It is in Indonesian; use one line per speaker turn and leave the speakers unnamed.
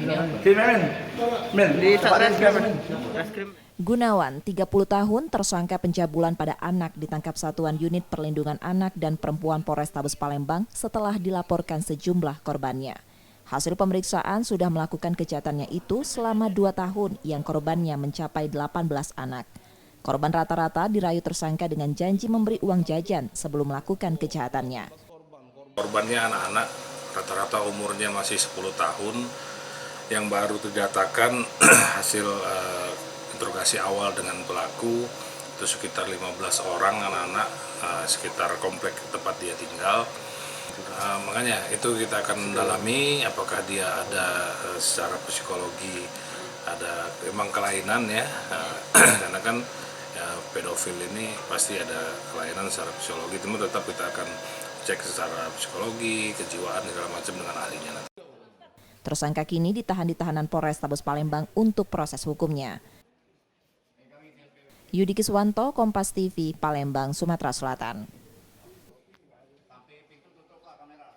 Di Satreskrim.
Gunawan, 30 tahun, tersangka pencabulan pada anak ditangkap Satuan Unit Perlindungan Anak dan Perempuan Polrestabes Palembang setelah dilaporkan sejumlah korbannya. Hasil pemeriksaan sudah melakukan kejahatannya itu selama 2 tahun yang korbannya mencapai 18 anak. Korban rata-rata dirayu tersangka dengan janji memberi uang jajan sebelum melakukan kejahatannya.
Korbannya anak-anak, rata-rata umurnya masih 10 tahun, yang baru terdatakan hasil interogasi awal dengan pelaku itu sekitar 15 orang anak-anak sekitar komplek tempat dia tinggal. Makanya itu kita akan mendalami apakah dia ada secara psikologi ada memang kelainan ya, karena kan ya, pedofil ini pasti ada kelainan secara psikologi, itu tetap kita akan cek secara psikologi, kejiwaan segala macam dengan ahlinya nanti.
Tersangka kini ditahan di tahanan Polrestabes Palembang untuk proses hukumnya. Yudi Kiswanto, Kompas TV, Palembang, Sumatera Selatan.